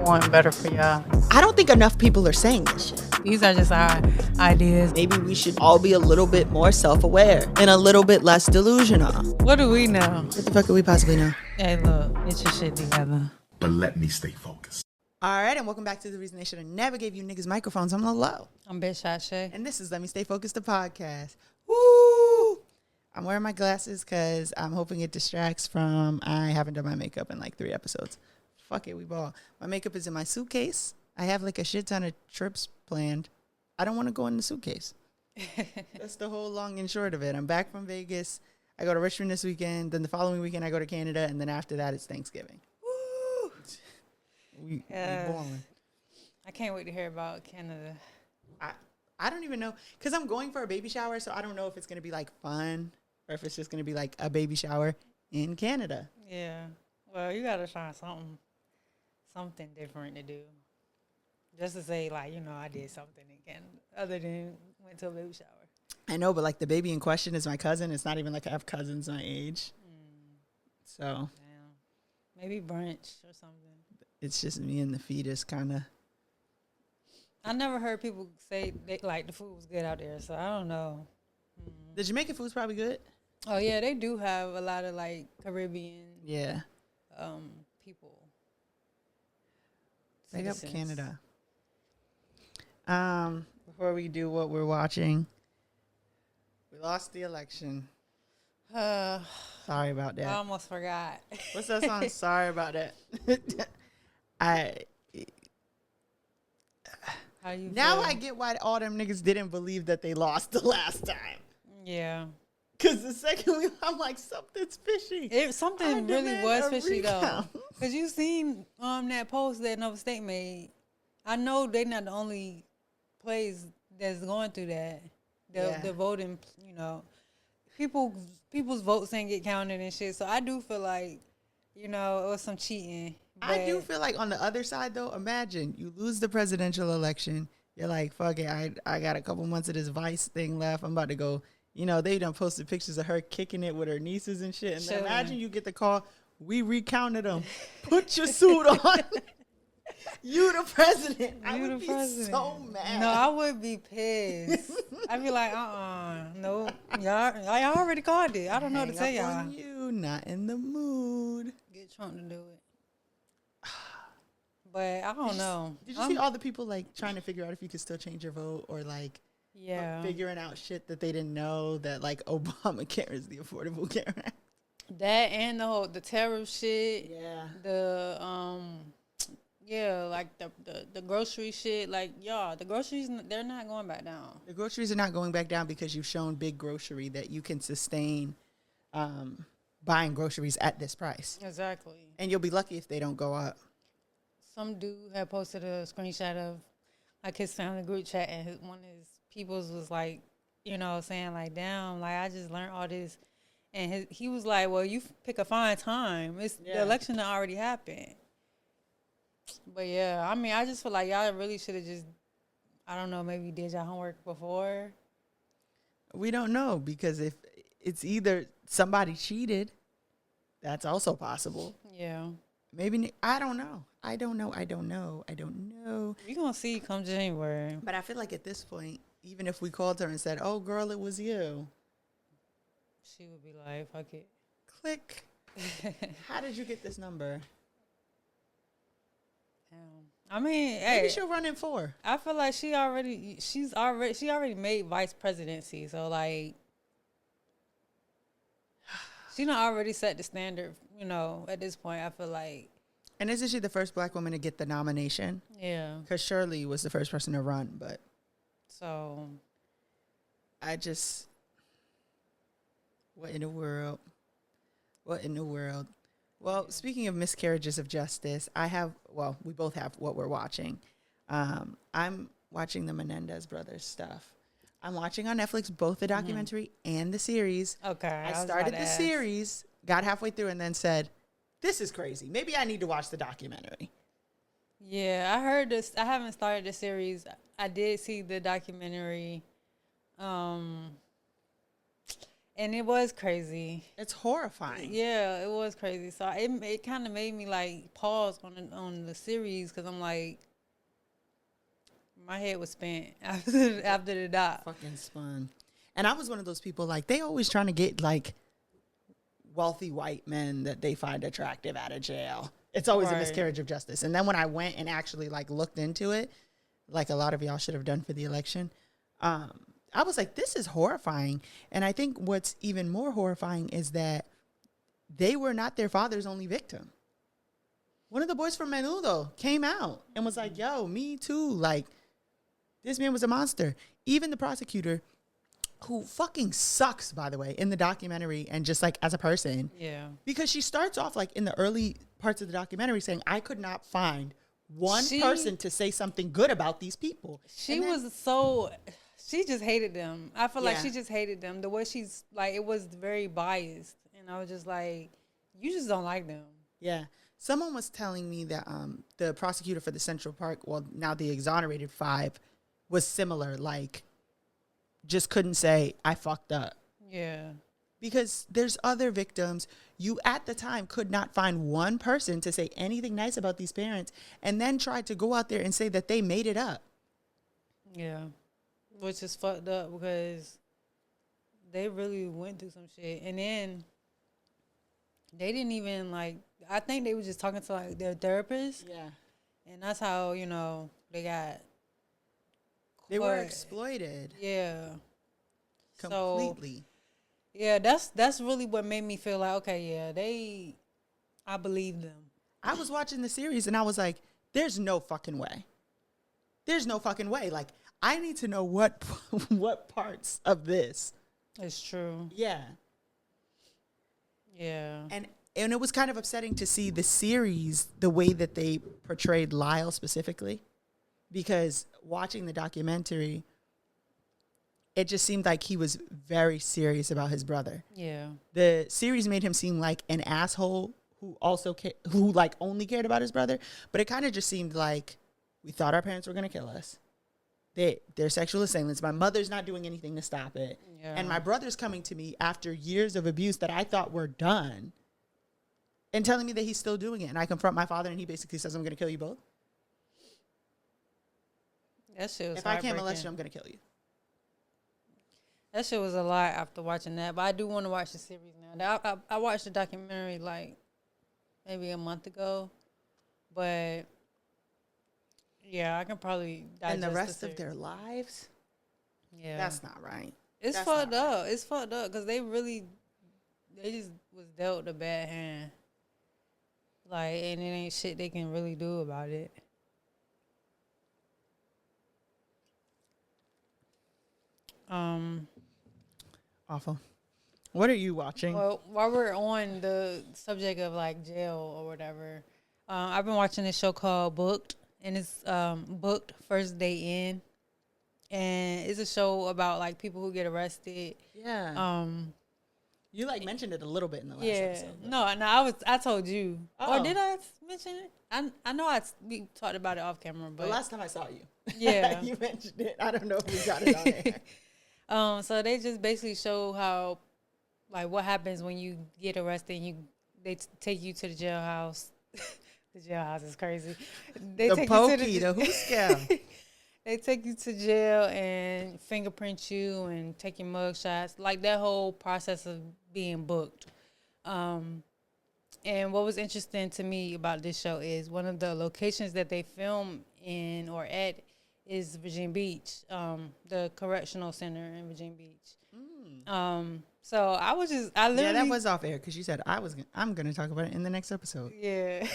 want better for y'all. I don't think enough people are saying this shit. These are just our ideas. Maybe we should all be a little bit more self-aware and a little bit less delusional. What do we know? What the fuck could we possibly know? Hey, look, get your shit together. But let me stay focused. All right, and welcome back to The Reason They Should Have Never Gave You Niggas Microphones. I'm Lolo. I'm Bitch Shae. And this is Let Me Stay Focused, the podcast. Woo! I'm wearing my glasses because I'm hoping it distracts from I haven't done my makeup in like 3 episodes. Fuck it, we ball. My makeup is in my suitcase. I have like a shit ton of trips planned. I don't want to go in the suitcase. That's the whole long and short of it. I'm back from Vegas. I go to Richmond this weekend. Then the following weekend I go to Canada. And then after that it's Thanksgiving. Woo! We balling. I can't wait to hear about Canada. I don't even know. Because I'm going for a baby shower. So I don't know if it's going to be like fun. Or if it's just going to be like a baby shower in Canada. Yeah. Well, you got to try something different to do. Just to say, like, you know, I did something in Canada other than went to a baby shower. I know, but like the baby in question is my cousin. It's not even like I have cousins my age. So. Yeah. Maybe brunch or something. It's just me and the fetus kind of. I never heard people say like the food was good out there, so I don't know. The Jamaican food's probably good. Oh yeah, they do have a lot of like Caribbean people. Big up Canada. Before we do what we're watching, we lost the election. Sorry about that. I almost forgot. What's that song? Sorry about that. Now I get why all them niggas didn't believe that they lost the last time. Yeah. Because the second I'm like, something's fishy. Something really was fishy, though. Because you seen that post that Nova State made. I know they're not the only place that's going through that. The voting, you know. People's votes ain't get counted and shit. So I do feel like, you know, it was some cheating. I do feel like on the other side, though, imagine you lose the presidential election. You're like, fuck it, I got a couple months of this Vice thing left. I'm about to go. You know, they done posted pictures of her kicking it with her nieces and shit. And then imagine you get the call, we recounted them. Put your suit on. You the president. I would be so mad. No, I would be pissed. I'd be like, no. Y'all already called it. I don't know what to tell y'all. On you, not in the mood. Get Trump to do it. But I don't know. Did you see all the people like trying to figure out if you could still change your vote or like figuring out shit that they didn't know that like Obamacare is the Affordable Care Act? That and the tariff shit. Yeah. Like the grocery shit. Like, the groceries, they're not going back down. The groceries are not going back down because you've shown Big Grocery that you can sustain buying groceries at this price. Exactly. And you'll be lucky if they don't go up. Some dude had posted a screenshot of like his family group chat, and one of his peoples was like, you know, saying like, damn, like I just learned all this. And he was like, well, you pick a fine time. The election already happened. But yeah, I mean, I just feel like y'all really should have just, I don't know, maybe did y'all homework before. We don't know, because if it's either somebody cheated, that's also possible. Yeah. Maybe, I don't know. I don't know. We're going to see come January. But I feel like at this point, even if we called her and said, oh, girl, it was you. She would be like, fuck it. Click. How did you get this number? I mean, maybe she'll run in 4. I feel like she already made vice presidency. So like, she done already set the standard, you know, at this point, I feel like. And isn't she the first black woman to get the nomination? Yeah. Because Shirley was the first person to run, but. So. What in the world? Well, speaking of miscarriages of justice, we both have what we're watching. I'm watching the Menendez brothers stuff. I'm watching on Netflix both the documentary and the series. Okay. I started the series, got halfway through, and then said, this is crazy. Maybe I need to watch the documentary. Yeah, I heard this. I haven't started the series. I did see the documentary. And it was crazy. It's horrifying. Yeah, it was crazy. So it kind of made me like pause on the series because I'm like, my head was spent after the doc. Fucking spun. And I was one of those people, like, they always trying to get, like, wealthy white men that they find attractive out of jail. It's always a miscarriage of justice. And then when I went and actually, like, looked into it, like a lot of y'all should have done for the election, I was like, this is horrifying. And I think what's even more horrifying is that they were not their father's only victim. One of the boys from Menudo came out and was like, yo, me too. Like, this man was a monster. Even the prosecutor, who fucking sucks, by the way, in the documentary and just like as a person. Yeah. Because she starts off like in the early parts of the documentary saying, I could not find one person to say something good about these people. She just hated them. I feel like she just hated them. The way she's like, it was very biased. And I was just like, you just don't like them. Yeah. Someone was telling me that the prosecutor for the Central Park, well, now the exonerated 5, was similar. Like, just couldn't say, I fucked up. Yeah. Because there's other victims. You, at the time, could not find one person to say anything nice about these parents and then tried to go out there and say that they made it up. Yeah. Which is fucked up because they really went through some shit. And then they didn't even, like, I think they were just talking to, like, their therapist. Yeah. And that's how, you know, they got... They were exploited. Yeah. Completely. So, yeah, that's really what made me feel like, okay, yeah, I believe them. I was watching the series and I was like, there's no fucking way. There's no fucking way. Like, I need to know what parts of this. It's true. Yeah. Yeah. And it was kind of upsetting to see the series, the way that they portrayed Lyle specifically. Because watching the documentary, it just seemed like he was very serious about his brother. Yeah. The series made him seem like an asshole who also who like only cared about his brother. But it kind of just seemed like we thought our parents were going to kill us. They're sexual assailants. My mother's not doing anything to stop it. Yeah. And my brother's coming to me after years of abuse that I thought were done and telling me that he's still doing it. And I confront my father and he basically says, I'm going to kill you both. That shit was If I can't molest you, I'm going to kill you. That shit was a lot after watching that. But I do want to watch the series now. I watched the documentary like maybe a month ago. But yeah, I can probably digest and the rest of their lives? Yeah. That's not right. It's fucked up. It's fucked up because they just was dealt a bad hand. Like, and it ain't shit they can really do about it. Awful. What are you watching? Well, while we're on the subject of like jail or whatever, I've been watching this show called Booked, and it's Booked First Day In, and it's a show about like people who get arrested. Yeah. You like mentioned it a little bit in the last episode. No, I told you. Or did I mention it? I know we talked about it off camera, but the last time I saw you. Yeah. You mentioned it. I don't know if we got it on air. So they just basically show how, like, what happens when you get arrested and they take you to the jailhouse. The jailhouse is crazy. They the take pokey, you to the hooscale. They take you to jail and fingerprint you and take your mug shots, like that whole process of being booked. And what was interesting to me about this show is one of the locations that they film in or at is Virginia Beach, the correctional center in Virginia Beach. So I literally. Yeah, that was off air because you said I'm going to talk about it in the next episode. Yeah.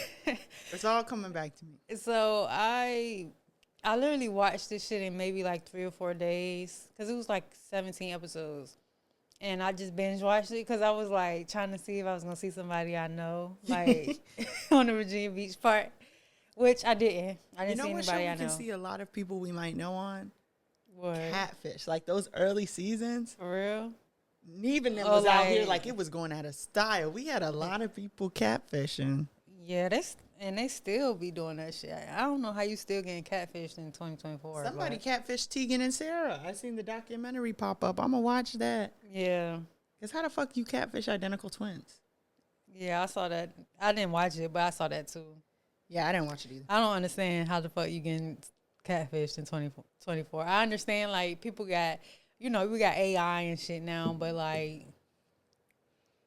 It's all coming back to me. So I literally watched this shit in maybe like 3 or 4 days because it was like 17 episodes. And I just binge watched it because I was like trying to see if I was going to see somebody I know, like on the Virginia Beach part, which I didn't. I didn't see anybody I know. You can see a lot of people we might know on? What? Catfish. Like those early seasons. For real? Even it was out here like it was going out of style. We had a lot of people catfishing. Yeah, they still be doing that shit. I don't know how you still getting catfished in 2024. Somebody catfished Tegan and Sarah. I seen the documentary pop up. I'm going to watch that. Yeah. Because how the fuck you catfish identical twins? Yeah, I saw that. I didn't watch it, but I saw that too. Yeah, I didn't watch it either. I don't understand how the fuck you can catfish in 24. I understand, like, people got, we got AI and shit now, but, like,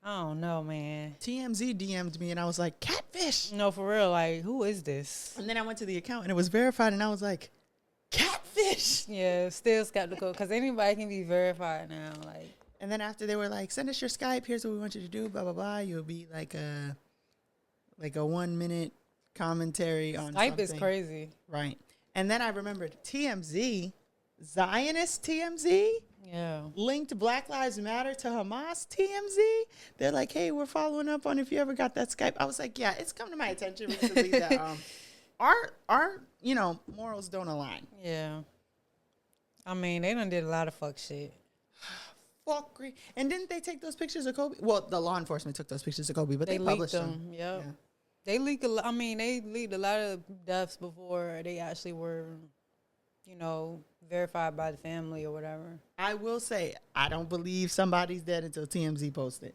I don't know, man. TMZ DM'd me and I was like, catfish. No, for real, like, who is this? And then I went to the account and it was verified and I was like, catfish. Yeah, still skeptical because anybody can be verified now. Like, And then after they were like, send us your Skype. Here's what we want you to do. Blah, blah, blah. You'll be like a 1 minute commentary on Skype something. is crazy. Right. And then I remembered TMZ, Zionist TMZ, Yeah. linked Black Lives Matter to Hamas TMZ. They're like, hey, we're following up on if you ever got that Skype. I was like, yeah, it's come to my attention recently that our morals don't align. Yeah. I mean, they done did a lot of fuck shit. Fuckery. And didn't they take those pictures of Kobe? Well, the law enforcement took those pictures of Kobe, but they published them. Yep. Yeah. They leaked they leaked a lot of deaths before they actually were, verified by the family or whatever. I will say, I don't believe somebody's dead until TMZ posted.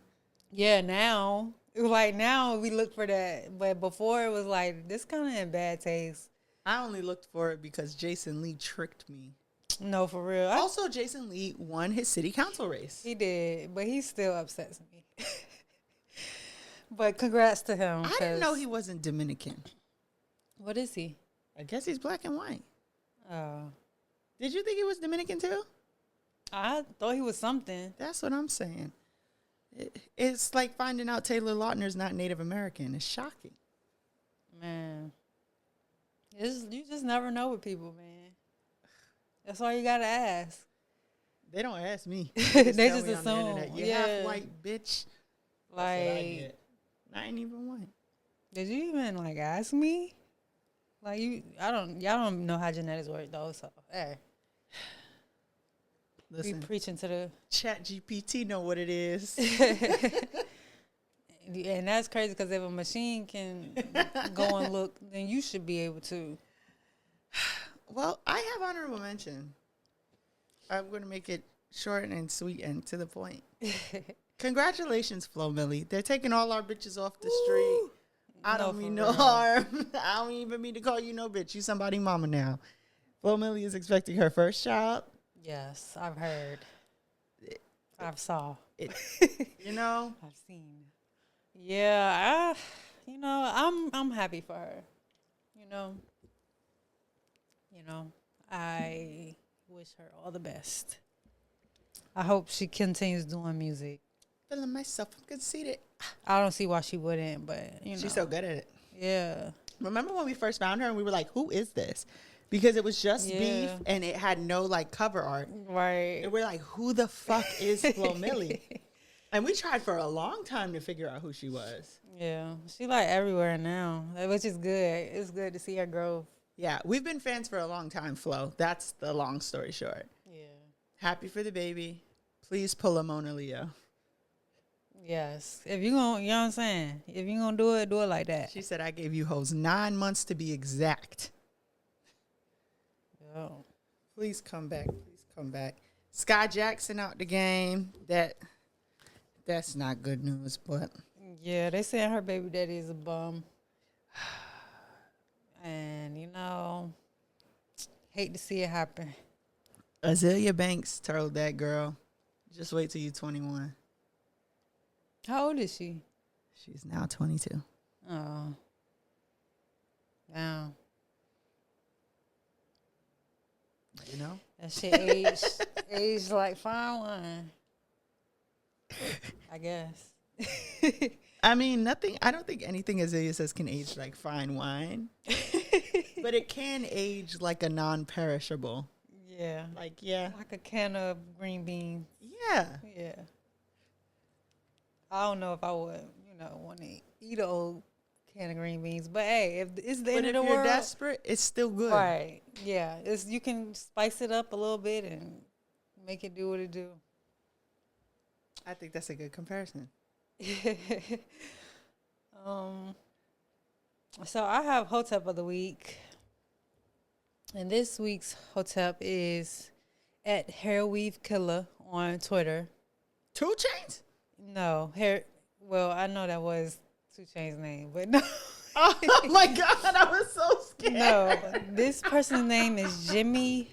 Yeah, now. Now we look for that. But before it was like, this kind of in bad taste. I only looked for it because Jason Lee tricked me. No, for real. Also, Jason Lee won his city council race. He did, but he still upsets me. But congrats to him. I didn't know he wasn't Dominican. What is he? I guess he's black and white. Oh. Did you think he was Dominican too? I thought he was something. That's what I'm saying. It's like finding out Taylor Lautner's not Native American. It's shocking. Man. You just never know with people, man. That's all you gotta ask. They don't ask me. They just tell me on the assume. internet, you Yeah. half white, bitch. That's what I get. I ain't even white. Did you even ask me? Y'all don't know how genetics work though, so hey. Listen, Be preaching to the Chat GPT know what it is. and that's crazy because if a machine can go and look, then you should be able to. Well, I have honorable mention. I'm going to make it short and sweet and to the point. Congratulations, Flo Milli. They're taking all our bitches off the street. I don't mean no harm. I don't even mean to call you no bitch. You somebody mama now. Flo Milli is expecting her first child. Yes, I've heard. I've saw. I've seen. Yeah, I'm happy for her. I wish her all the best. I hope she continues doing music. Feeling myself, I'm conceited. I don't see why she wouldn't, but she's so good at it. Yeah. Remember when we first found her and we were like, "Who is this?" Because it was just beef and it had no cover art. Right. And we're like, "Who the fuck is Flo Milli?" And we tried for a long time to figure out who she was. Yeah, she everywhere now, which is good. It's good to see her grow. Yeah, we've been fans for a long time, Flo. That's the long story short. Yeah. Happy for the baby. Please pull a Mona Leo. Yes. If you're going to, you know what I'm saying? If you're going to do it like that. She said, I gave you hoes 9 months to be exact. Oh. Please come back. Please come back. Sky Jackson out the game. That's not good news, but. Yeah, they saying her baby daddy is a bum. And, hate to see it happen. Azealia Banks told that girl, just wait till you're 21. How old is she? She's now 22. Oh. Wow. That shit aged like fine wine. I guess. I mean, I don't think anything Azealia says can age like fine wine. But it can age like a non-perishable. Yeah. Like a can of green beans. Yeah. Yeah. I don't know if I would, want to eat an old can of green beans. But, hey, if it's the end of the world. But if you're desperate, it's still good. Right. Yeah. You can spice it up a little bit and make it do what it do. I think that's a good comparison. So I have Hotep of the week. And this week's Hotep is at Hairweave Killer on Twitter. 2 Chainz? No, Harry. Well, I know that was 2 Chainz's name, but no. Oh my God, I was so scared. No, this person's name is Jimmy.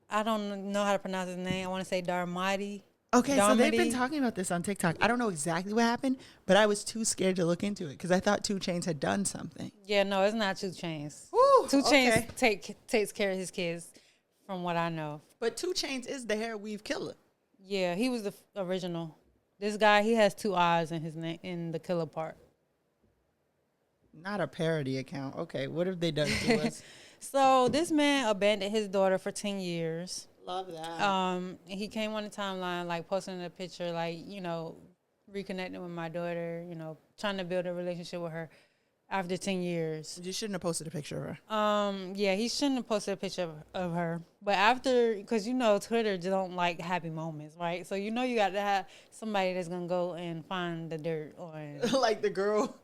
I don't know how to pronounce his name. I want to say Darmadi. Okay, so they've been Darmody. talking about this on TikTok. I don't know exactly what happened, but I was too scared to look into it because I thought 2 Chainz had done something. Yeah, no, it's not 2 Chainz. Woo, 2 Chainz okay. takes care of his kids, from what I know. But 2 Chainz is the hair weave killer. Yeah, he was the original. This guy, he has 2 eyes in his name in the killer part. Not a parody account. Okay, what have they done to us? So this man abandoned his daughter for 10 years. Love that. He came on the timeline, like posting a picture, like, you know, reconnecting with my daughter, you know, trying to build a relationship with her after 10 years. You shouldn't have posted a picture of her. Yeah, he shouldn't have posted a picture of her. But after, because, you know, Twitter just don't like happy moments, right? So, you know, you got to have somebody that's going to go and find the dirt on. Like the girl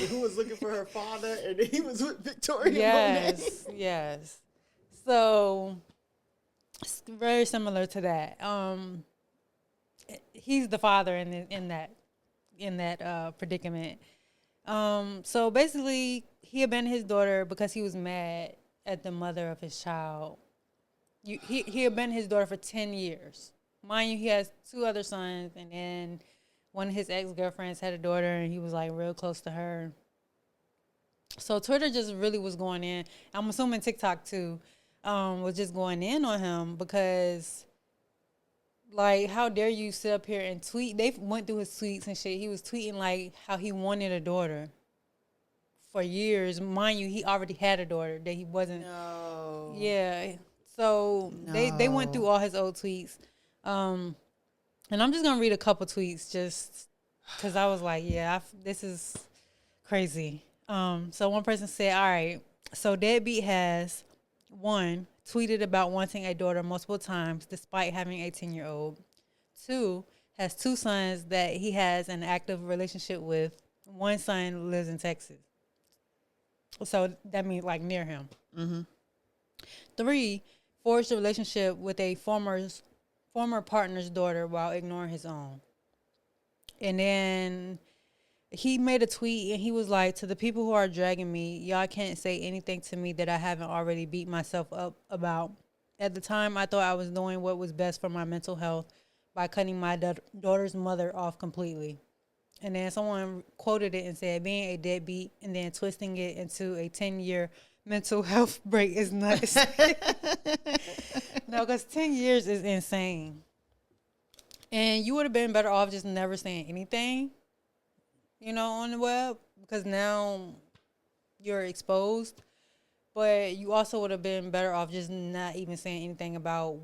who was looking for her father and he was with Victoria Yes, yes. So, it's very similar to that. He's the father in that predicament. So basically, he abandoned his daughter because he was mad at the mother of his child. He abandoned his daughter for 10 years. Mind you, he has 2 other sons, and then one of his ex-girlfriends had a daughter, and he was like real close to her. So Twitter just really was going in. I'm assuming TikTok too, was just going in on him because, like, how dare you sit up here and tweet? They went through his tweets and shit. He was tweeting like how he wanted a daughter for years. Mind you, he already had a daughter that he wasn't. No. Yeah. So they went through all his old tweets. And I'm just going to read a couple tweets just because I was like, yeah, this is crazy. So one person said, all right, so Deadbeat has, 1, tweeted about wanting a daughter multiple times despite having a 10-year-old. 2, has 2 sons that he has an active relationship with. 1 son lives in Texas. So that means like near him. Mm-hmm. 3, forged a relationship with a former partner's daughter while ignoring his own. And then he made a tweet and he was like, to the people who are dragging me, y'all can't say anything to me that I haven't already beat myself up about. At the time, I thought I was doing what was best for my mental health by cutting my daughter's mother off completely. And then someone quoted it and said, being a deadbeat and then twisting it into a 10-year mental health break is nuts. No, because 10 years is insane. And you would have been better off just never saying anything, you know, on the web, because now you're exposed. But you also would have been better off just not even saying anything about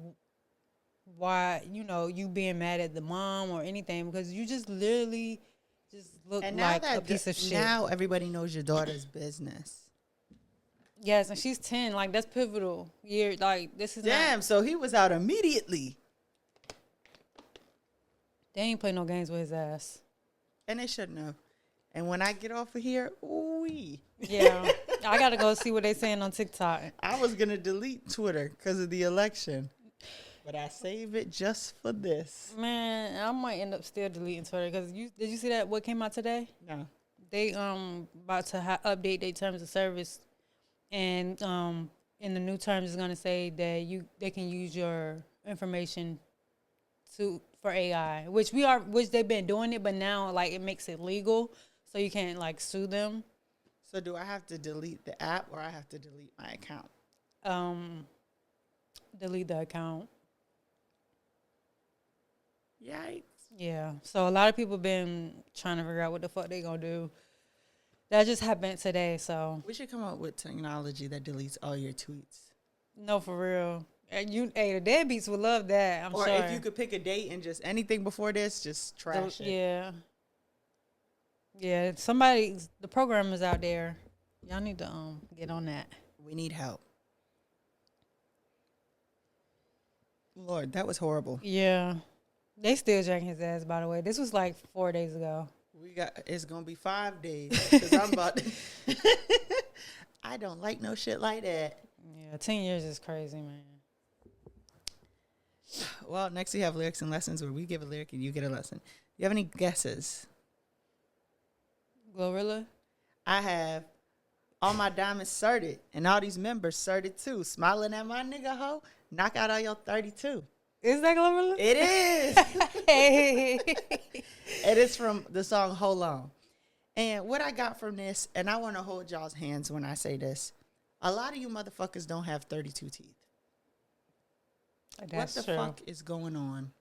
why, you know, you being mad at the mom or anything, because you just literally just look like a piece of shit. Now everybody knows your daughter's business. Yes, and she's 10. Like, that's pivotal. This is Damn, so he was out immediately. They ain't play no games with his ass. And they shouldn't have. And when I get off of here, ooh-wee. Yeah. I got to go see what they saying on TikTok. I was going to delete Twitter because of the election. But I save it just for this. Man, I might end up still deleting Twitter because did you see that what came out today? No. They about to update their terms of service, and in the new terms it's gonna say that they can use your information for AI, which they've been doing it, but now like it makes it legal, so you can't like sue them. So do I have to delete the app or I have to delete my account? Delete the account. Yikes. Yeah. So a lot of people been trying to figure out what the fuck they gonna do. That just happened today, so. We should come up with technology that deletes all your tweets. No, for real. The deadbeats would love that, I'm sure. Or if you could pick a date and just anything before this, just trash it. Yeah. Yeah, the programmers out there, y'all need to get on that. We need help. Lord, that was horrible. Yeah. They still dragging his ass, by the way. This was like 4 days ago. It's going to be 5 days because I'm about to. I don't like no shit like that. Yeah, 10 years is crazy, man. Well, next we have lyrics and lessons where we give a lyric and you get a lesson. You have any guesses? Glorilla. I have all my diamonds certed, and all these members certed too. Smiling at my nigga hoe, knock out all your 32. Is that Glorilla? It is. Hey. It is from the song Hold On. And what I got from this, and I want to hold y'all's hands when I say this, a lot of you motherfuckers don't have 32 teeth. That's what the true. fuck is going on?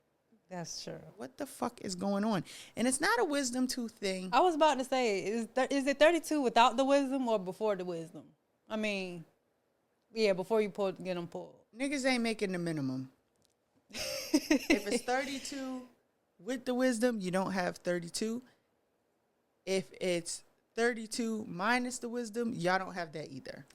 That's true. What the fuck is going on? And it's not a wisdom tooth thing. I was about to say, is it 32 without the wisdom or before the wisdom? I mean, yeah, before you get them pulled. Niggas ain't making the minimum. If it's 32 with the wisdom, you don't have 32. If it's 32 minus the wisdom, y'all don't have that either.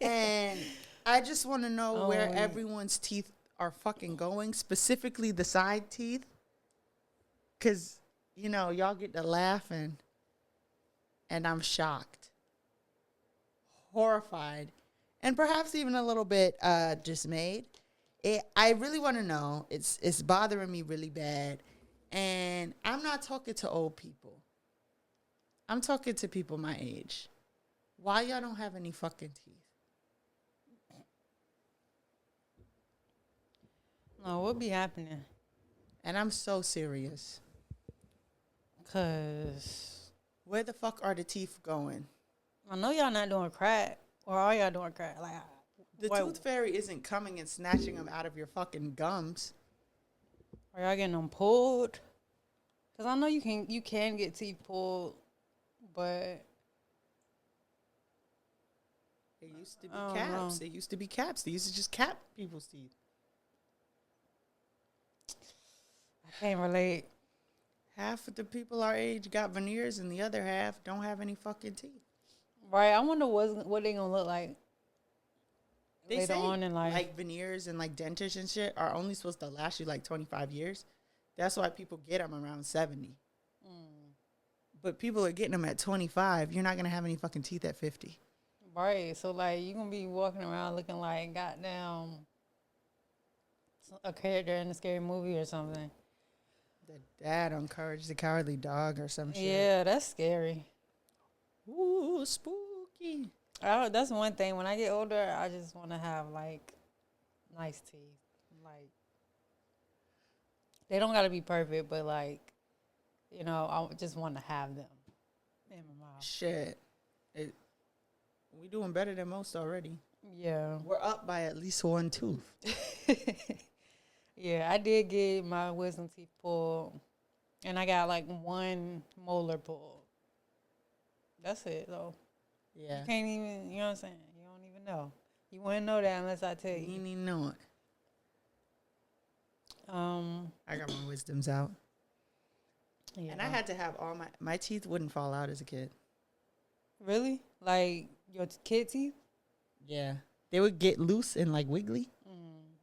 And I just want to know where everyone's teeth are fucking going, specifically the side teeth. Because, you know, y'all get to laughing, and I'm shocked, horrified, and perhaps even a little bit dismayed. I really want to know. It's bothering me really bad. And I'm not talking to old people. I'm talking to people my age. Why y'all don't have any fucking teeth? No, what be happening? And I'm so serious. Because Where the fuck are the teeth going? I know y'all not doing crack. Or are y'all doing crack? Like, The tooth fairy isn't coming and snatching them out of your fucking gums. are y'all getting them pulled? Because I know you can get teeth pulled, but It used to be I don't caps. know. It used to be caps. They used to just cap people's teeth. I can't relate. Half of the people our age got veneers and the other half don't have any fucking teeth. Right, I wonder what they going to look like They later say on in life. like veneers and like dentists and shit are only supposed to last you like 25 years. That's why people get them around 70. But people are getting them at 25. You're not going to have any fucking teeth at 50. Right, so like you going to be walking around looking like goddamn a character in a scary movie or something. The dad on Courage the Cowardly Dog or some shit. Yeah, that's scary. Ooh, spooky. That's one thing. When I get older, I just want to have like nice teeth. Like they don't got to be perfect, but like you know, I just want to have them in my mouth. Shit. We doing better than most already. Yeah. We're up by at least one tooth. Yeah, I did get my wisdom teeth pulled, and I got like one molar pulled. That's it, though. Yeah. You can't even, you know what I'm saying? You don't even know. You wouldn't know that unless I tell You you. didn't even know it. I got my wisdoms out. Yeah. And I had to have all my teeth wouldn't fall out as a kid. Really? Like your kid teeth? Yeah. They would get loose and like wiggly.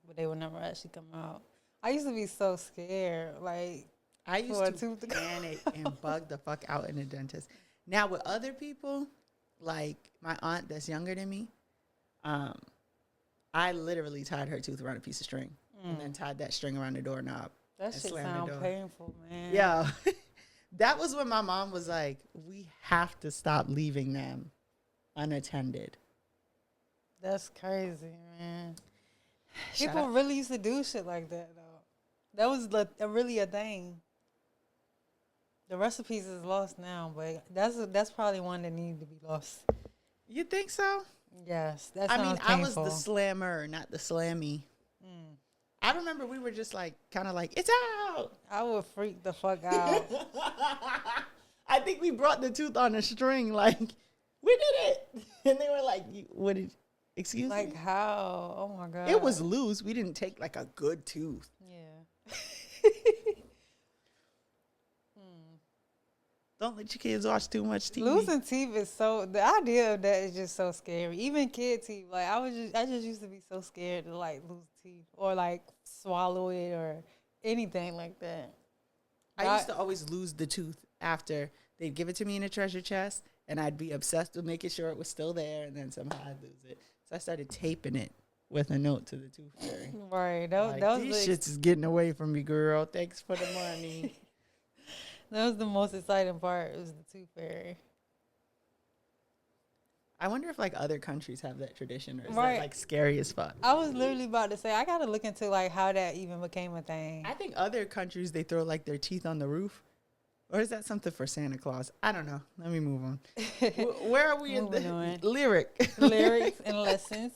But they would never actually come out. I used to be so scared. Like, I used for a to tooth to panic and bug the fuck out in the dentist. Now with other people, like my aunt that's younger than me, I literally tied her tooth around a piece of string and then tied that string around the doorknob. that and shit slammed the sound door. painful, man. Yeah. That was when my mom was like, we have to stop leaving them unattended. That's crazy, man. Shout People out- really used to do shit like that, though. That was really a thing. The recipes is lost now, but that's probably one that needed to be lost. You think so? Yes, that I sounds mean, painful. I was the slammer, not the slammy. I remember we were just like, kind of like, it's out. I would freak the fuck out. I think we brought the tooth on a string, like, we did it. And they were like, what did, excuse Like me? how? Oh my god. It was loose. We didn't take like a good tooth. Yeah. Don't let your kids watch too much TV. Losing teeth is the idea of that is just so scary. Even kid teeth, like I just used to be so scared to like lose teeth or like swallow it or anything like that. I used to always lose the tooth after they'd give it to me in a treasure chest, and I'd be obsessed with making sure it was still there, and then somehow I'd lose it. So I started taping it with a note to the tooth fairy. Right. Like, That was these shits is getting away from me, girl. Thanks for the money. that was the most exciting part. It was the tooth fairy. I wonder if like other countries have that tradition, or is Right. that like scary as fuck? I was literally about to say I gotta look into like how that even became a thing. I think other countries they throw like their teeth on the roof, or is that something for Santa Claus? I don't know. Let me move on. Where are we in the lyric? Lyrics and lessons.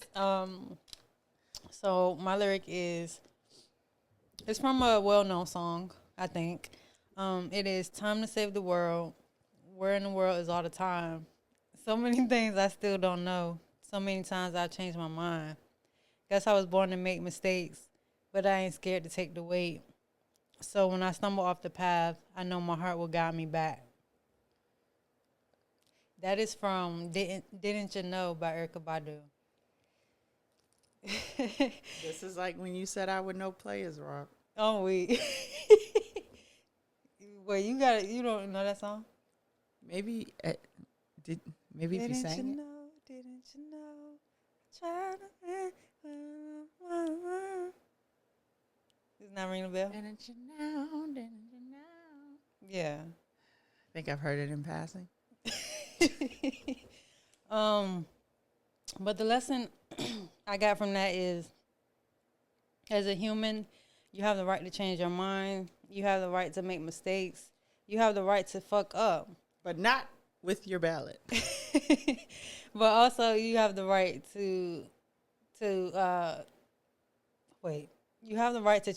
So my lyric is it's from a well-known song, I think. It is time to save the world. Where in the world is all the time? So many things I still don't know. So many times I changed my mind. Guess I was born to make mistakes, but I ain't scared to take the weight. So when I stumble off the path, I know my heart will guide me back. That is from Didn't You Know by Erykah Badu. This is like when you said I would know players, Rob. Oh, wait. Wait, you don't know that song? Maybe maybe if you sang it. Didn't you know? Try to Doesn't that ring a bell? Didn't you know? Didn't you know? Yeah. I think I've heard it in passing. But the lesson I got from that is, as a human, you have the right to change your mind. You have the right to make mistakes. You have the right to fuck up. But not with your ballot. But also, you have the right to wait. You have the right to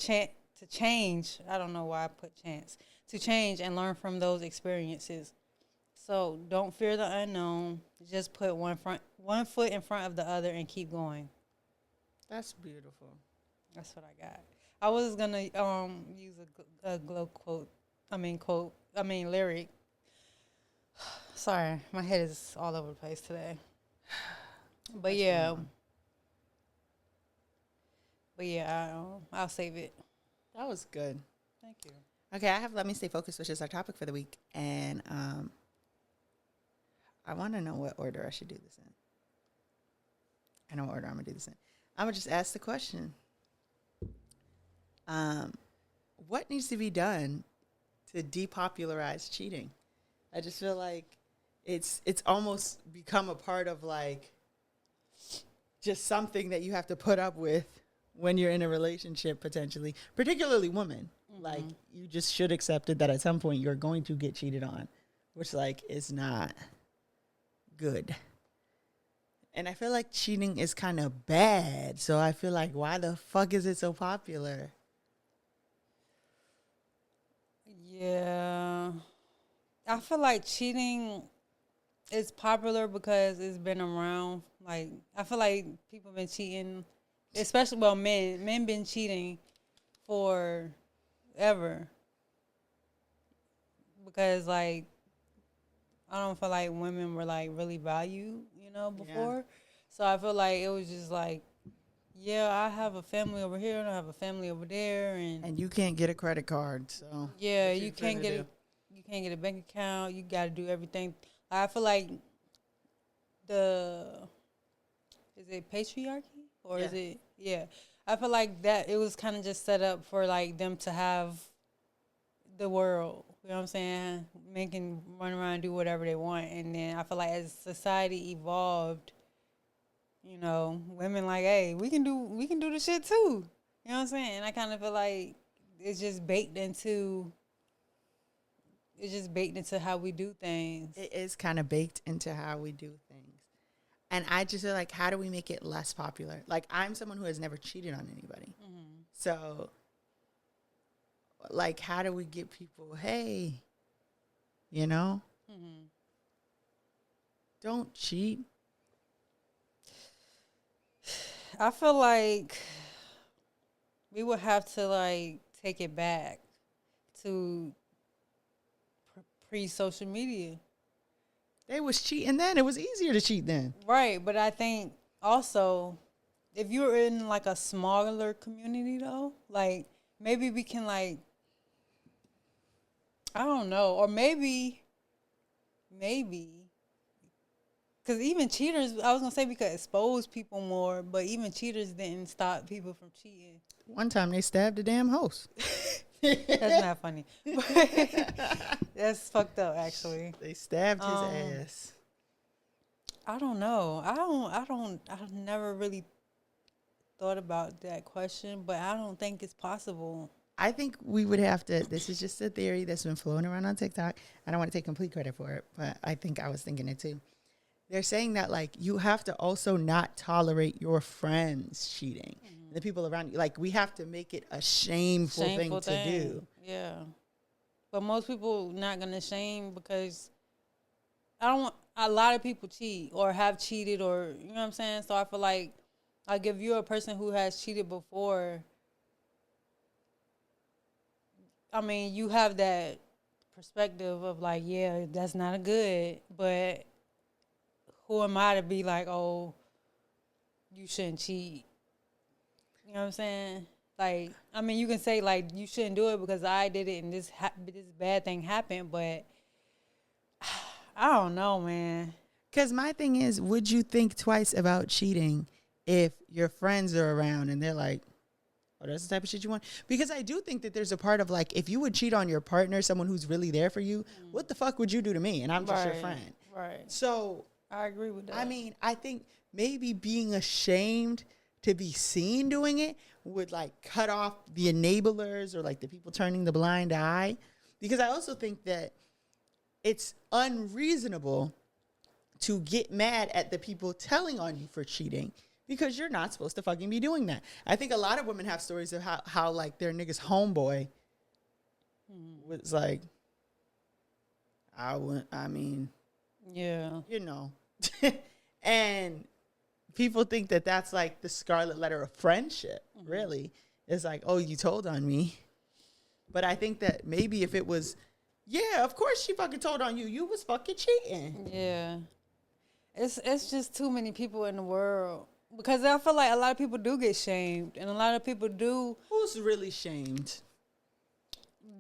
change. I don't know why I put chance. To change and learn from those experiences. So don't fear the unknown. Just put one foot in front of the other and keep going. That's beautiful. That's what I got. I was gonna use a lyric. Sorry, my head is all over the place today. But yeah. I'll save it. That was good. Thank you. Okay, I have Let Me Stay Focused, which is our topic for the week. And I want to know what order I should do this in. I know what order I'm going to do this in. I'm going to just ask the question. What needs to be done to depopularize cheating? I just feel like it's almost become a part of like just something that you have to put up with when you're in a relationship, potentially, particularly women. Mm-hmm. Like, you just should accept it that at some point you're going to get cheated on, which like is not good. And I feel like cheating is kind of bad. So I feel like, why the fuck is it so popular? Yeah. I feel like cheating is popular because it's been around. Like, I feel like people been cheating, especially, well, men. Men been cheating for ever. Because, like, I don't feel like women were, like, really valued, before. Yeah. So I feel like it was just like, yeah, I have a family over here and I have a family over there. And you can't get a credit card, so. Yeah, you can't get a bank account. You got to do everything. I feel like is it patriarchy? Or is it, yeah. I feel like that it was kind of just set up for, like, them to have the world. You know what I'm saying? Run around and do whatever they want. And then I feel like as society evolved, women like, hey, we can do the shit too. You know what I'm saying? And I kind of feel like it's just baked into how we do things. It is kind of baked into how we do things. And I just feel like, how do we make it less popular? Like, I'm someone who has never cheated on anybody. Mm-hmm. So, like, how do we get people, hey, mm-hmm. Don't cheat. I feel like we would have to, like, take it back to pre-social media. They was cheating then. It was easier to cheat then. Right, but I think also if you're in, like, a smaller community, though, like, maybe we can, like, I don't know, or maybe Because even cheaters, I was gonna say we could expose people more, but even cheaters didn't stop people from cheating. One time they stabbed a damn host. That's not funny. That's fucked up, actually. They stabbed his ass. I don't know. I've never really thought about that question, but I don't think it's possible. I think we would have to, this is just a theory that's been floating around on TikTok. I don't want to take complete credit for it, but I think I was thinking it too. They're saying that, like, you have to also not tolerate your friends cheating. Mm-hmm. The people around you. Like, we have to make it a shameful thing to do. Yeah. But most people not going to shame because a lot of people cheat or have cheated or, you know what I'm saying? So I feel like if you're a person who has cheated before, I mean, you have that perspective of like, yeah, that's not a good, but who am I to be like, oh, you shouldn't cheat? You know what I'm saying? Like, I mean, you can say like you shouldn't do it because I did it and this bad thing happened, but I don't know, man. Because my thing is, would you think twice about cheating if your friends are around and they're like, oh, that's the type of shit you want? Because I do think that there's a part of like, if you would cheat on your partner, someone who's really there for you, what the fuck would you do to me? And I'm just your friend. Right. So I agree with that. I mean, I think maybe being ashamed to be seen doing it would like cut off the enablers or like the people turning the blind eye. Because I also think that it's unreasonable to get mad at the people telling on you for cheating because you're not supposed to fucking be doing that. I think a lot of women have stories of how like their nigga's homeboy was like, yeah, you know, and people think that that's like the scarlet letter of friendship, really. It's like, oh, you told on me. But I think that maybe if it was, yeah, of course she fucking told on you. You was fucking cheating. Yeah. It's just too many people in the world. Because I feel like a lot of people do get shamed. And a lot of people do. Who's really shamed?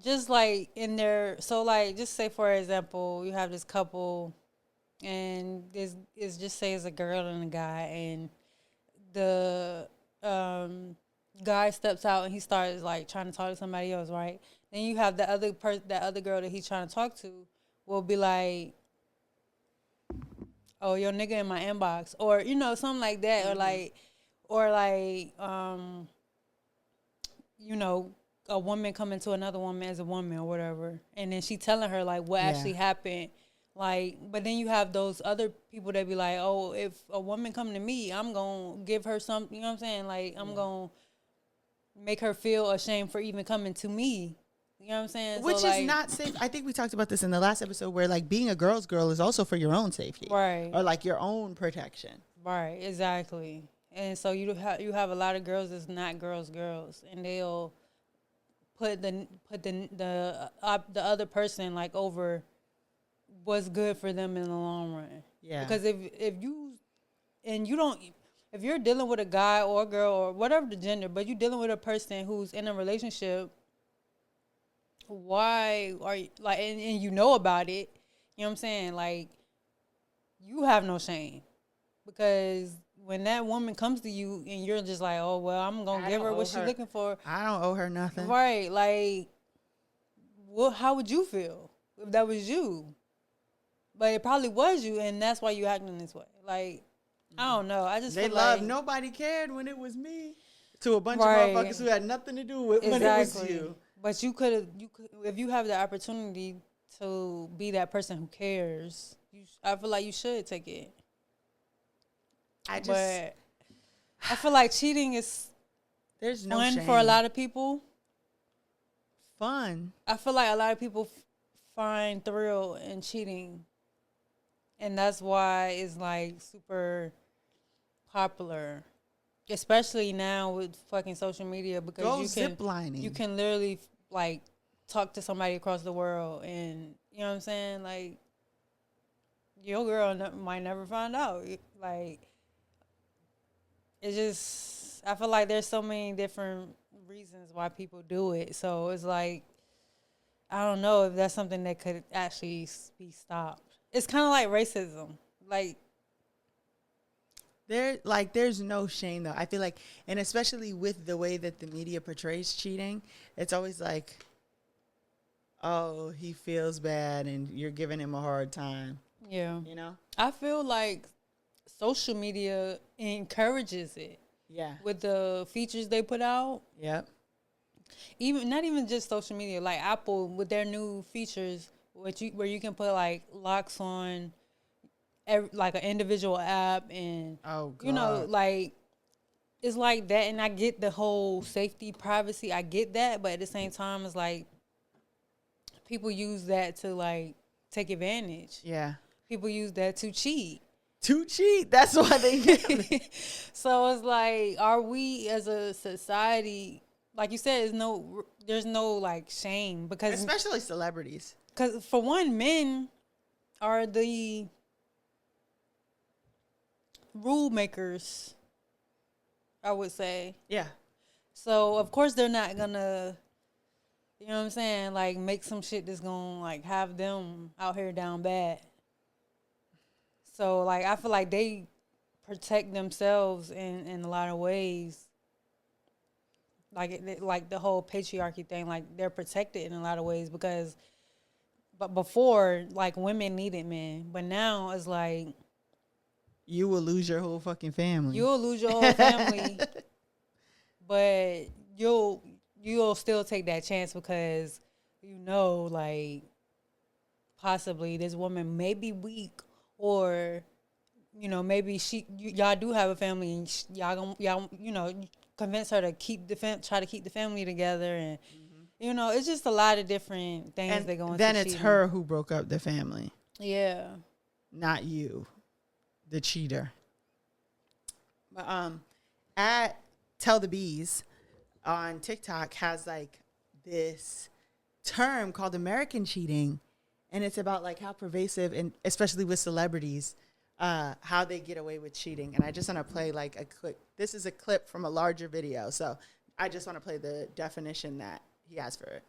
Just like in their, so like, just say for example, you have this couple and it's just say it's a girl and a guy and the guy steps out and he starts like trying to talk to somebody else, right? Then you have the other that other girl that he's trying to talk to will be like, oh, your nigga in my inbox, or you know, something like that, or like you know, a woman coming to another woman as a woman or whatever, and then she telling her like what actually happened. Like, but then you have those other people that be like, oh, if a woman come to me, I'm going to give her something, you know what I'm saying? Like, I'm going to make her feel ashamed for even coming to me. You know what I'm saying? Which so, is not safe. I think we talked about this in the last episode where, like, being a girl's girl is also for your own safety. Right. Or, like, your own protection. Right, exactly. And so you have a lot of girls that's not girls, and they'll put the other person, like, over what's good for them in the long run. Yeah. Because if you're dealing with a guy or a girl or whatever the gender, but you're dealing with a person who's in a relationship, why are you like, and you know about it, you know what I'm saying? Like, you have no shame. Because when that woman comes to you and you're just like, oh, well, I'm going to give her what she's looking for. I don't owe her nothing. Right. Like, well, how would you feel if that was you? But it probably was you, and that's why you acting this way. Like, I don't know. I just feel like nobody cared when it was me. To a bunch of motherfuckers who had nothing to do with when it was you. But you could, if you have the opportunity to be that person who cares, I feel like you should take it. But I feel like cheating is fun for a lot of people. Fun. I feel like a lot of people find thrill in cheating. And that's why it's like super popular, especially now with fucking social media, because you can literally like talk to somebody across the world, and you know what I'm saying. Like, your girl might never find out. Like, it's just, I feel like there's so many different reasons why people do it. So it's like, I don't know if that's something that could actually be stopped. It's kind of like racism. Like, There's no shame though. I feel like, and especially with the way that the media portrays cheating, it's always like, oh, he feels bad and you're giving him a hard time. Yeah. You know? I feel like social media encourages it. Yeah. With the features they put out. Yep. Even not even just social media, like Apple with their new features, where you can put like locks on like an individual app, and you know, like it's like that. And I get the whole safety, privacy, I get that, but at the same time, it's like people use that to like take advantage. Yeah. People use that to cheat. To cheat. That's why they So it's like, are we as a society, like you said, there's no like shame, because especially celebrities. Because for one, men are the rule makers, I would say. Yeah. So of course they're not gonna, you know what I'm saying, like make some shit that's gonna like have them out here down bad. So like I feel like they protect themselves in a lot of ways. Like the whole patriarchy thing, like they're protected in a lot of ways, because but before, like, women needed men, but now it's like you will lose your whole fucking family. You'll lose your whole family, but you'll still take that chance, because you know, like, possibly this woman may be weak, or you know, maybe y'all do have a family, and y'all you know, convince her to try to keep the family together, and you know, it's just a lot of different things that go into then it's cheating. her who broke up the family. Yeah. Not you, the cheater. But at Tell the Bees on TikTok has like this term called American cheating, and it's about like how pervasive, and especially with celebrities, how they get away with cheating. And I just want to play like a clip. This is a clip from a larger video, so I just want to play the definition that he has for it.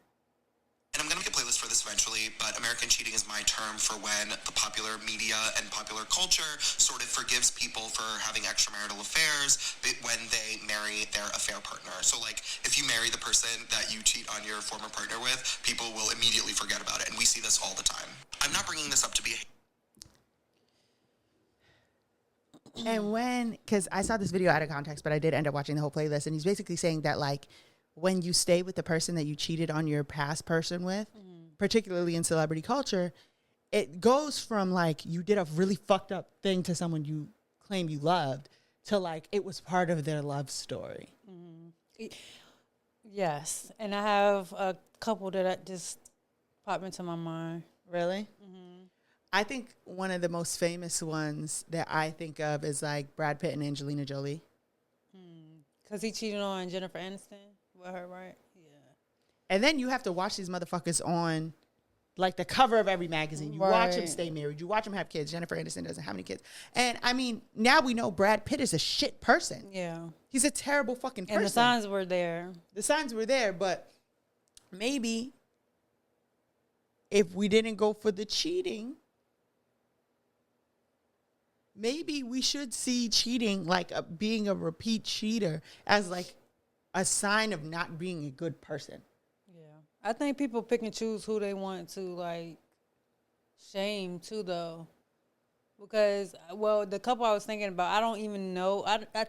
And I'm going to make a playlist for this eventually, but American cheating is my term for when the popular media and popular culture sort of forgives people for having extramarital affairs when they marry their affair partner. So, like, if you marry the person that you cheat on your former partner with, people will immediately forget about it, and we see this all the time. I'm not bringing this up to be And because I saw this video out of context, but I did end up watching the whole playlist, and he's basically saying that, like, when you stay with the person that you cheated on your past person with, particularly in celebrity culture, it goes from, like, you did a really fucked up thing to someone you claim you loved to, like, it was part of their love story. Yes. And I have a couple that just popped into my mind. Really? I think one of the most famous ones that I think of is, like, Brad Pitt and Angelina Jolie. Because he cheated on Jennifer Aniston with her, right? Yeah. And then you have to watch these motherfuckers on, like, the cover of every magazine. You watch them stay married. You watch them have kids. Jennifer Aniston doesn't have any kids. And, I mean, now we know Brad Pitt is a shit person. Yeah. He's a terrible fucking person. And the signs were there. The signs were there, but maybe if we didn't go for the cheating, maybe we should see cheating, like being a repeat cheater, as like a sign of not being a good person. Yeah. I think people pick and choose who they want to, like, shame too, though. Because, well, the couple I was thinking about, I don't even know. I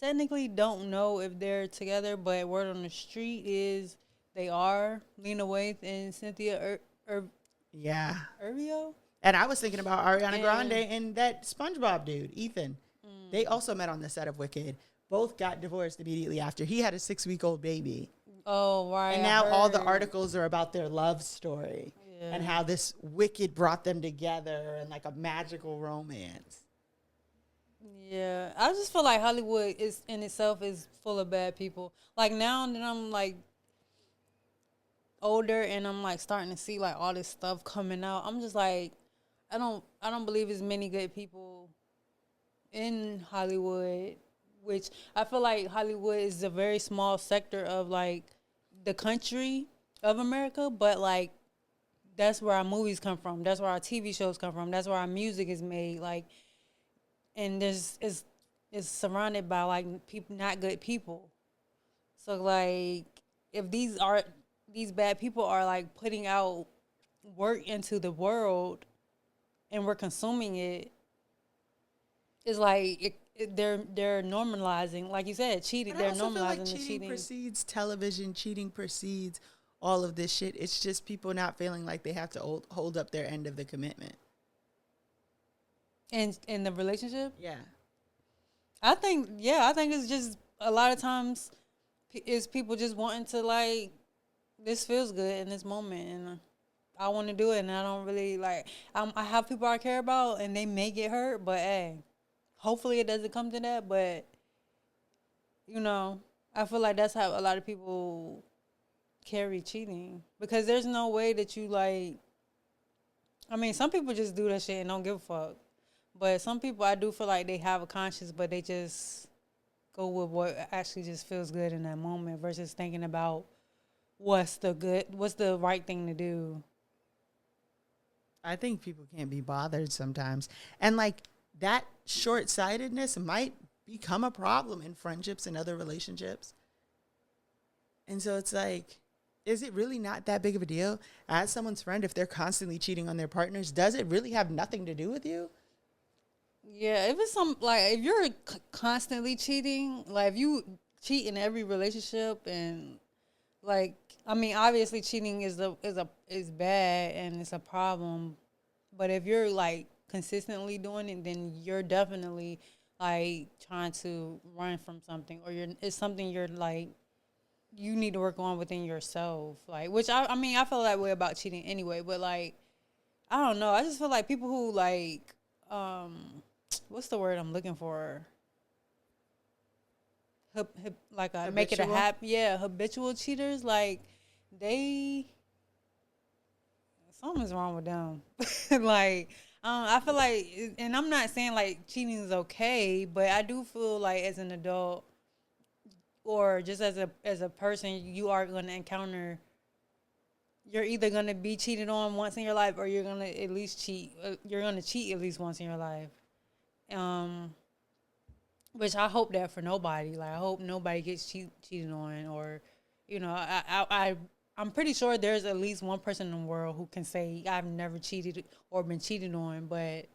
technically don't know if they're together, but word on the street is they are. Lena Waithe and Cynthia Erivo. And I was thinking about Ariana Grande and that SpongeBob dude, Ethan. They also met on the set of Wicked. Both got divorced immediately after. He had a 6-week-old baby. Oh, right. And now all the articles are about their love story and how this Wicked brought them together and like a magical romance. Yeah. I just feel like Hollywood is in itself is full of bad people. Like, now that I'm like older and I'm like starting to see like all this stuff coming out, I'm just like, I don't believe as many good people in Hollywood, which I feel like Hollywood is a very small sector of like the country of America, but like that's where our movies come from. That's where our TV shows come from. That's where our music is made. Like, and it's is surrounded by like people, not good people. So like, if these bad people are like putting out work into the world, and we're consuming it, it's like they're normalizing, like you said, cheating. But I They're also feel like normalizing the cheating cheating. precedes television. Cheating precedes all of this shit. It's just people not feeling like they have to hold up their end of the commitment. And in the relationship, Yeah. I think it's just a lot of times is people just wanting to like, this feels good in this moment, and I want to do it, and I don't really like. I have people I care about, and they may get hurt, but hey, hopefully it doesn't come to that. But you know, I feel like that's how a lot of people carry cheating, because there's no way that you like. I mean, some people just do that shit and don't give a fuck, but some people I do feel like they have a conscience, but they just go with what actually just feels good in that moment versus thinking about what's the right thing to do. I think people can't be bothered sometimes. And like that short-sightedness might become a problem in friendships and other relationships. And so it's like, is it really not that big of a deal? As someone's friend, if they're constantly cheating on their partners, does it really have nothing to do with you? Yeah, if it's if you're constantly cheating, like if you cheat in every relationship, and like, I mean, obviously cheating is bad and it's a problem, but if you're like consistently doing it, then you're definitely like trying to run from something, or it's something you're like, you need to work on within yourself. Like, which I mean, I feel that way about cheating anyway, but like, I don't know. I just feel like people who like, what's the word I'm looking for? Make it a habit. Yeah, habitual cheaters. Like, something's wrong with them. Like, I feel like, and I'm not saying like cheating is okay, but I do feel like as an adult, or just as a person, you are going to encounter. You're either going to be cheated on once in your life, or you're going to at least cheat. You're going to cheat at least once in your life. Which I hope that for nobody. Like, I hope nobody gets cheated on, or, you know, I'm pretty sure there's at least one person in the world who can say I've never cheated or been cheated on, but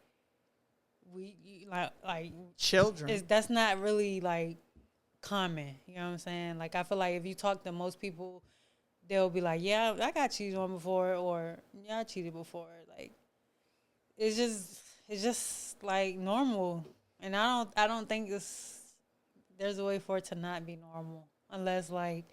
like Children. that's not really like common. You know what I'm saying? Like, I feel like if you talk to most people, they'll be like, yeah, I got cheated on before, or yeah, I cheated before. Like, it's just like normal. And I don't think there's a way for it to not be normal, unless like,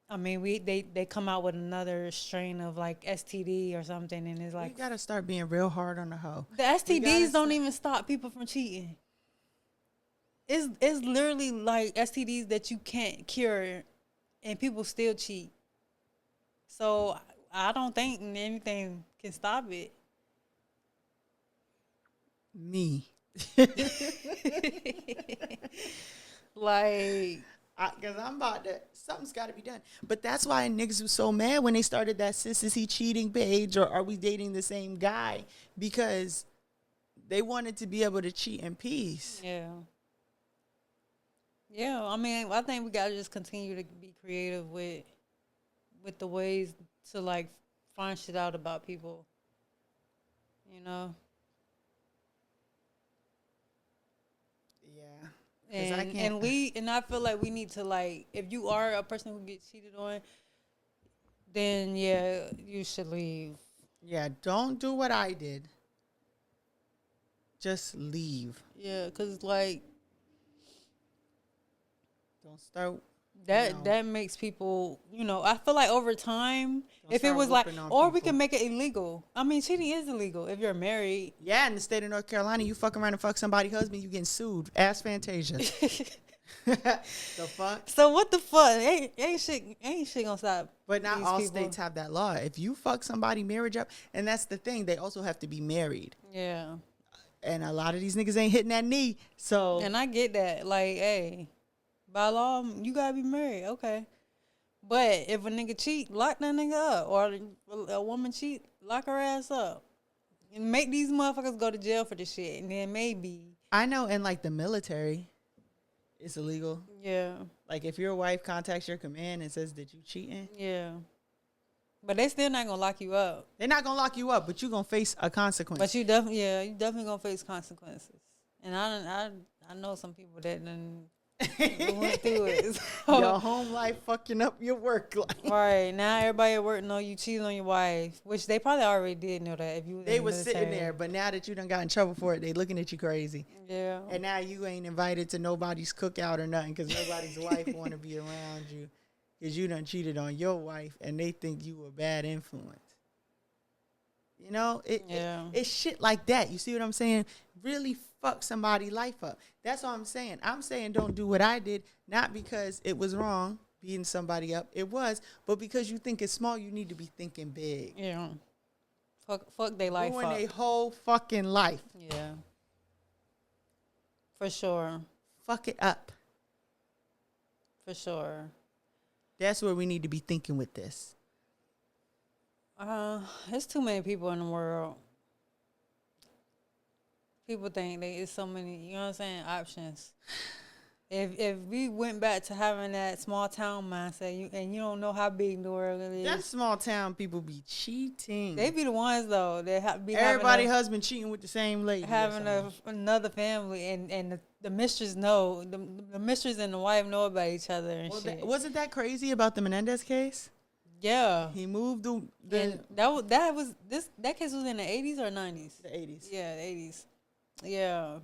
I mean, they come out with another strain of like STD or something, and it's like, you gotta start being real hard on the hoe. the STDs don't even stop people from cheating. It's literally like STDs that you can't cure, and people still cheat. So I don't think anything can stop it. Me. Like, Because I'm about to, something's got to be done. But that's why niggas was so mad when they started that sis, is he cheating page, or are we dating the same guy? Because they wanted to be able to cheat in peace. yeah. Yeah, I mean, I think we gotta just continue to be creative with the ways to like find shit out about people. You know? Yeah. And I feel like we need to, like, if you are a person who gets cheated on, then yeah, you should leave. Yeah, don't do what I did. Just leave. Yeah, cause like Don't start. that makes people, you know, I feel like over time, Don't if it start was like, whooping on or we people. can make it illegal. I mean, cheating is illegal if you're married. Yeah, in the state of North Carolina, you fuck around and fuck somebody's husband, you getting sued. Ask Fantasia. The fuck? So what the fuck? Ain't shit gonna stop. But not these all people. states have that law. If you fuck somebody marriage up, and that's the thing, they also have to be married. Yeah. And a lot of these niggas ain't hitting that knee. So And I get that. Like, hey, by law, you gotta be married. Okay. But if a nigga cheat, lock that nigga up. Or a woman cheat, lock her ass up. Make these motherfuckers go to jail for this shit, and then maybe. I know in like the military, it's illegal. Yeah. Like if your wife contacts your command and says that you cheating, Yeah. But they still not gonna lock you up. they're not gonna lock you up, but you're gonna face a consequence. But you definitely gonna face consequences. And I know some people that done went through it. So, your home life fucking up your work life. right now, everybody at work know you cheated on your wife, which they probably already did know that if you. They was sitting there, but now that you done got in trouble for it, they looking at you crazy. Yeah. And now you ain't invited to nobody's cookout or nothing because nobody's wife want to be around you because you done cheated on your wife and they think you a bad influence. You know, it's shit like that. You see what I'm saying? Really fuck somebody's life up. That's all I'm saying. I'm saying don't do what I did, not because it was wrong beating somebody up. It was, but because you think it's small, you need to be thinking big. Yeah. Fuck their life Ruin up. their whole fucking life. Yeah. For sure. Fuck it up. For sure. That's where we need to be thinking with this. There's too many people in the world. People think there's so many, you know what I'm saying, options. If we went back to having that small town mindset, and you don't know how big the world is. That small town people be cheating. They be the ones though that be everybody husband cheating with the same lady. Having another family, and the mistress know the mistress and the wife know about each other and shit. Wasn't that crazy about the Menendez case? Yeah, he moved the that case was in the 80s or 90s. The 80s. Yeah, the 80s. Yeah.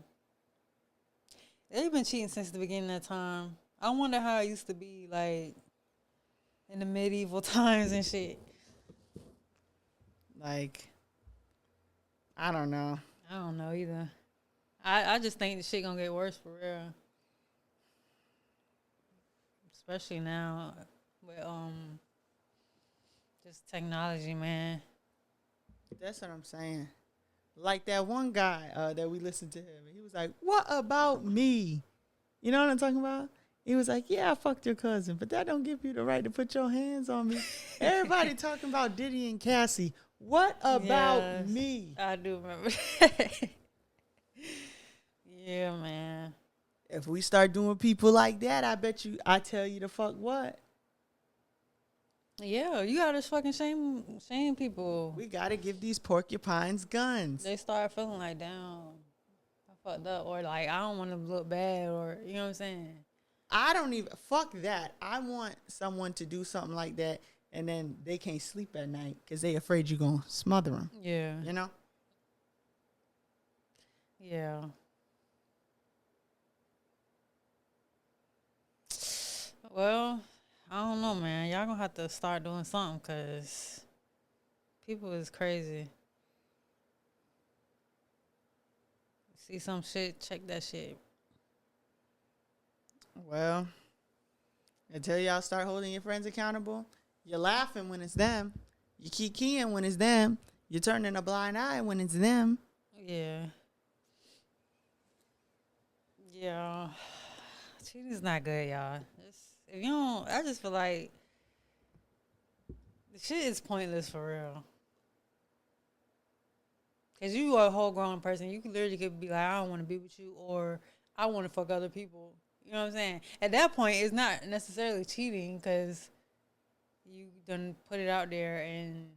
They've been cheating since the beginning of time. I wonder how it used to be, like, in the medieval times and shit. Like, I don't know. I don't know either. I just think the shit gonna get worse for real. Especially now with just technology, man. That's what I'm saying. Like that one guy that we listened to him. He was like, what about me? You know what I'm talking about? He was like, yeah, I fucked your cousin, but that don't give you the right to put your hands on me. Everybody talking about Diddy and Cassie. What about me? I do remember that. Yeah, man. If we start doing people like that, I tell you the fuck what. Yeah, you gotta fucking shame people. We gotta give these porcupines guns. They start feeling like, damn, I fucked up, or like I don't want to look bad, or you know what I'm saying. I don't even fuck that. I want someone to do something like that, and then they can't sleep at night because they afraid you're gonna smother them. Yeah, you know. Yeah. Well, I don't know, man. Y'all gonna have to start doing something because people is crazy. See some shit, check that shit. Well, until y'all start holding your friends accountable, you're laughing when it's them. You keep keying when it's them. You're turning a blind eye when it's them. Yeah. Yeah. Cheating's not good, y'all. If you don't, I just feel like the shit is pointless for real. Cause you are a whole grown person. You literally could be like, I don't want to be with you, or I want to fuck other people. You know what I'm saying? At that point, it's not necessarily cheating because you done put it out there, and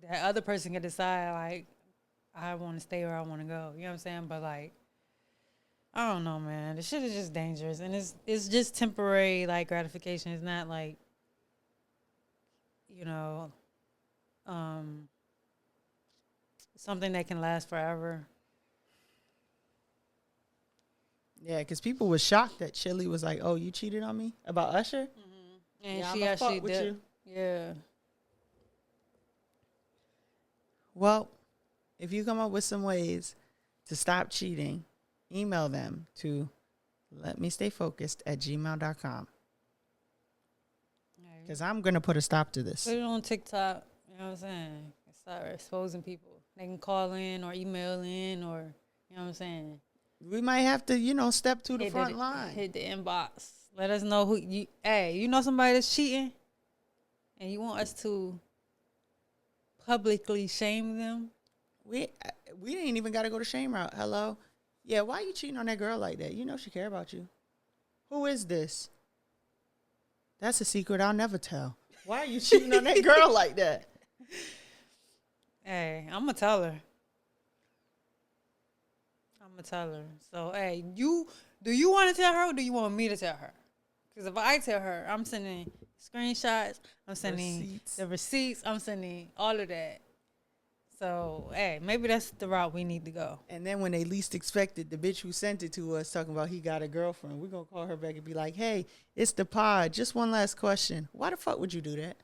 that other person can decide like, I want to stay or I want to go. You know what I'm saying? But like, I don't know, man. The shit is just dangerous, and it's just temporary, like, gratification. It's not like, you know, something that can last forever. Yeah, because people were shocked that Chili was like, "Oh, you cheated on me about Usher," and yeah, she actually with did. you. Yeah. Well, if you come up with some ways to stop cheating, email them to letmestayfocused@gmail.com. Because I'm going to put a stop to this. Put it on TikTok. You know what I'm saying? Start exposing people. They can call in or email in, or, you know what I'm saying? We might have to, step to the front line. Hit the inbox. Let us know who you. Hey, you know somebody that's cheating, and you want us to publicly shame them? We didn't even got to go to shame route. Hello? Yeah, why you cheating on that girl like that? You know she care about you. Who is this? That's a secret I'll never tell. Why are you cheating on that girl like that? Hey, I'm going to tell her. I'm going to tell her. So, hey, do you want to tell her or do you want me to tell her? Because if I tell her, I'm sending screenshots, I'm sending the receipts, I'm sending all of that. So, hey, maybe that's the route we need to go. And then when they least expected, the bitch who sent it to us talking about he got a girlfriend, we're going to call her back and be like, hey, it's the pod. Just one last question. Why the fuck would you do that?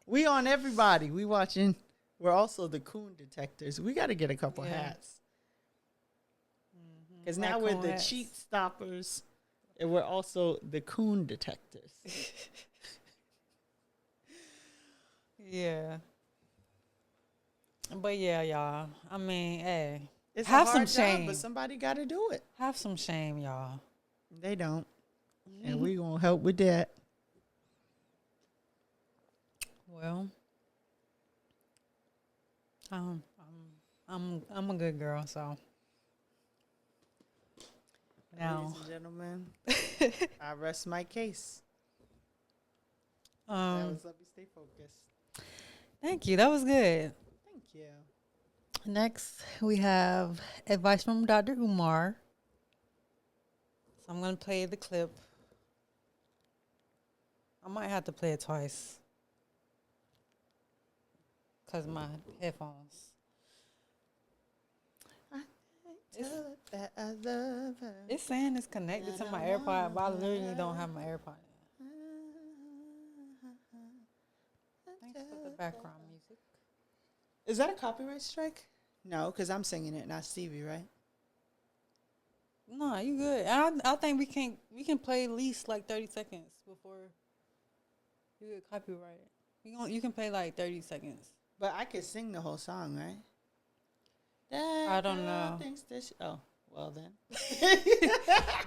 We on everybody. We watching. We're also the coon detectors. We got to get a couple hats. Because now we're the cheat stoppers. And we're also the coon detectors. Yeah. But yeah, y'all. I mean, hey. It's have a hard some shame. job, but somebody got to do it. Have some shame, y'all. They don't. And we going to help with that. Well, I'm a good girl, so. Now, ladies and gentlemen, I rest my case. That was Let Me Stay Focused. Thank you. That was good. Thank you. Next, we have advice from Dr. Umar. So I'm going to play the clip. I might have to play it twice because of my headphones. That I love her. It's saying it's connected to my AirPod, but I literally don't have my AirPod in. Thanks for the background music. Is that a copyright strike? No, because I'm singing it, not Stevie, right? No, you good. I think we can play at least like 30 seconds before you get copyrighted. You can play like 30 seconds. But I could sing the whole song, right? I don't know. Oh, well then.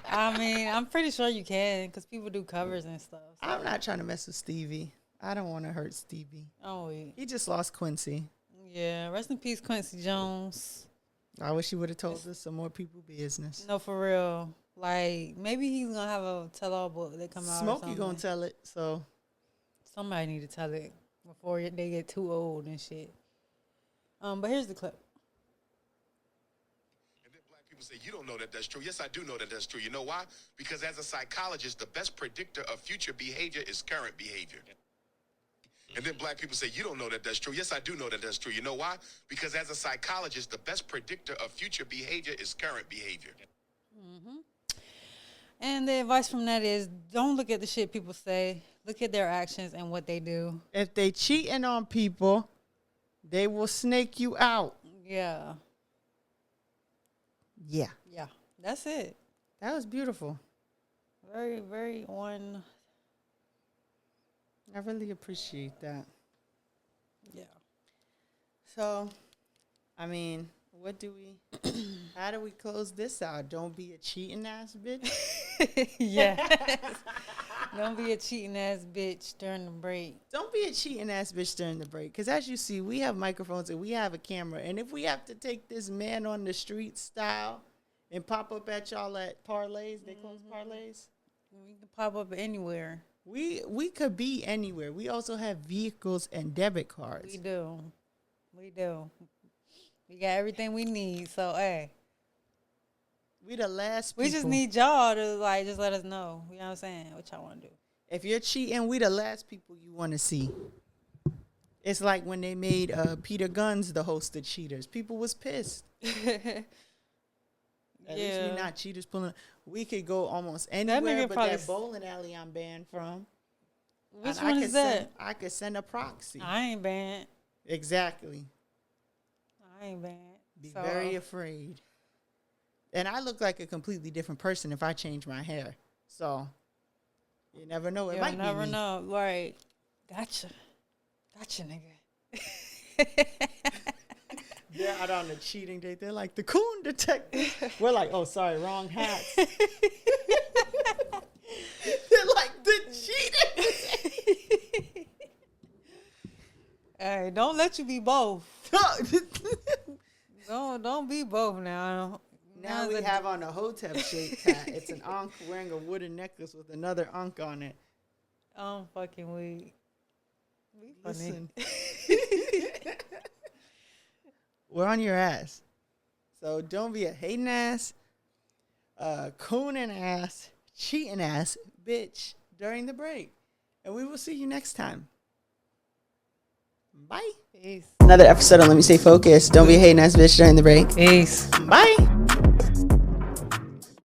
I mean, I'm pretty sure you can because people do covers and stuff. So. I'm not trying to mess with Stevie. I don't want to hurt Stevie. Oh, yeah. He just lost Quincy. Yeah, rest in peace, Quincy Jones. I wish he would have told us some more people business. No, for real. Like, maybe he's going to have a tell-all book that come out. Smokey going to tell it, so. Somebody need to tell it before they get too old and shit. But here's the clip. And then black people say, you don't know that that's true. Yes, I do know that that's true. You know why? Because as a psychologist, the best predictor of future behavior is current behavior. And then black people say, you don't know that that's true. Yes, I do know that that's true. You know why? Because as a psychologist, the best predictor of future behavior is current behavior. Mm-hmm. And the advice from that is don't look at the shit people say. Look at their actions and what they do. If they cheating on people, they will snake you out. Yeah. Yeah. Yeah. That's it. That was beautiful. Very, very on. I really appreciate that. Yeah. So, I mean, how do we close this out? Don't be a cheating ass bitch. Yeah. Don't be a cheating ass bitch during the break. Don't be a cheating ass bitch during the break. Because as you see, we have microphones and we have a camera. And if we have to take this man on the street style and pop up at y'all at parlays, they close parlays. We can pop up anywhere. We could be anywhere. We also have vehicles and debit cards. We do. We got everything we need. So, hey. We the last people. We just need y'all to, just let us know. You know what I'm saying? What y'all want to do. If you're cheating, we the last people you want to see. It's like when they made Peter Guns the host of Cheaters. People was pissed. At least we not cheaters pulling. We could go almost anywhere but that bowling alley I'm banned from. Which one is that? I could send a proxy. I ain't banned. Exactly. I ain't banned. Be very afraid. And I look like a completely different person if I change my hair. So, you never know. It might be me. You never know. Right. Gotcha, nigga. They're out on a cheating date. They're like, the coon detective. We're like, oh, sorry, wrong hats. They're like, the cheating. Hey, don't let you be both. Don't be both now. Now we have on a Hotep shaped hat. It's an Ankh wearing a wooden necklace with another Ankh on it. I'm fucking weak. Be funny. Listen. We're on your ass. So don't be a hating ass, cooning ass, cheating ass bitch during the break. And we will see you next time. Bye. Peace. Another episode on Let Me Stay Focused. Don't be a hating ass bitch during the break. Peace. Bye.